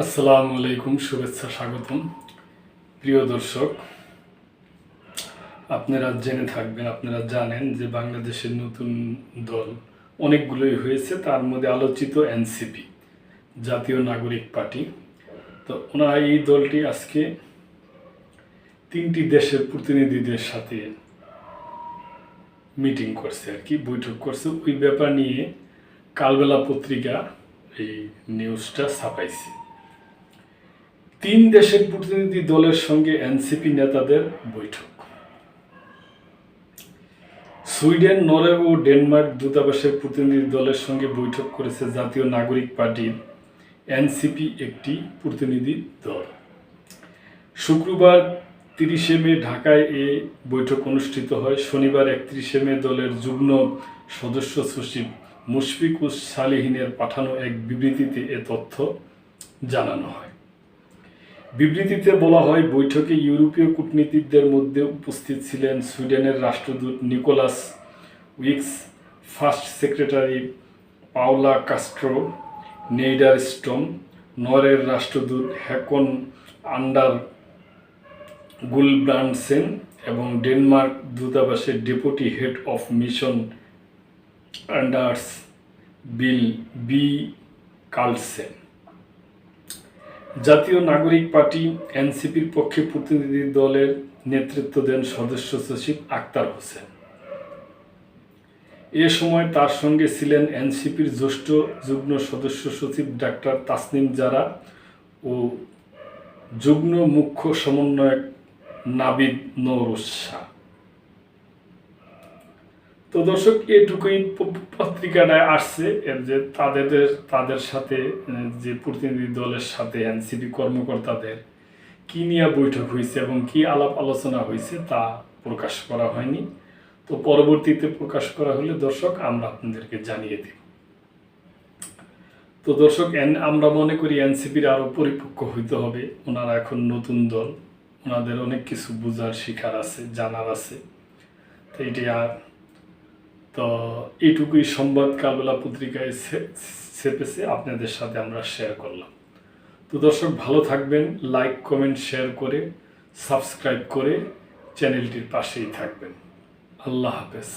আসসালামু আলাইকুম, শুভেচ্ছা, স্বাগতম। প্রিয় দর্শক, আপনারা জেনে থাকবেন, আপনারা জানেন যে বাংলাদেশের নতুন দল অনেকগুলোই হয়েছে। তার মধ্যে আলোচিত এনসিপি, জাতীয় নাগরিক পার্টি। তো ওনারা এই দলটি আজকে 3টি দেশের প্রতিনিধিদের সাথে মিটিং করছে, আর কি বৈঠক করছে। ওই ব্যাপার নিয়ে কালবেলা পত্রিকা এই নিউজটা ছাপাইছে। 3 দেশের প্রতিনিধি দলের সঙ্গে এনসিপি নেতাদের বৈঠক। সুইডেন, নরওয়ে ও ডেনমার্ক দূতাবাসের প্রতিনিধি দলের সঙ্গে বৈঠক করেছে জাতীয় নাগরিক পার্টির এনসিপি একটি প্রতিনিধি দল। শুক্রবার 30শে মে ঢাকায় এ বৈঠক অনুষ্ঠিত হয়। শনিবার 31শে মে দলের যুগ্ম সদস্য সচিব মুশফিকুস সালেহিনের পাঠানো এক বিবৃতিতে এ তথ্য জানানো হয়। বিবৃতিতে বলা হয়, বৈঠকে ইউরোপীয় কূটনীতিকদের মধ্যে উপস্থিত ছিলেন সুইডেনের রাষ্ট্রদূত Nicolas Weeks, first secretary Paula Castro Niederstrom, নরওয়ের রাষ্ট্রদূত হ্যাকন আন্ডার গুলব্রান্ডসেন এবং ডেনমার্ক দূতাবাসের deputy head of mission Anders Bille Karlsen. জাতীয় নাগরিক পার্টি এনসিপির পক্ষে প্রতিনিধি দলের নেতৃত্ব দেন সদস্য সচিব আক্তার হোসেন। এ সময় তার সঙ্গে ছিলেন এনসিপির জ্যেষ্ঠ যুগ্ম সদস্য সচিব ডাক্তার তাসনিম জারা ও যুগ্ম মুখ্য সমন্বয়ক নাবিদ নৌরুশা। তো দর্শক, এটুকুই পত্রিকাটায় আসছে যে তাদের সাথে যে প্রতিনিধি দলের সাথে এনসিপি কর্মকর্তাদের কি নিয়ে বৈঠক হয়েছে এবং কি আলাপ আলোচনা হয়েছে তা প্রকাশ করা হয়নি। তো পরবর্তীতে প্রকাশ করা হলে দর্শক আমরা আপনাদেরকে জানিয়ে দিব। তো দর্শক, আমরা মনে করি এনসিপির আরও পরিপক্ক হইতে হবে। ওনারা এখন নতুন দল, ওনাদের অনেক কিছু বোঝার শিখার আছে, জানার আছে। তো তো এইটুকুই সংবাদ কালবেলা পত্রিকায় ছেপেছে, আপনাদের সাথে আমরা শেয়ার করলাম। তো দর্শক, ভালো থাকবেন, লাইক কমেন্ট শেয়ার করে সাবস্ক্রাইব করে চ্যানেলটির পাশেই থাকবেন। আল্লাহ হাফেজ।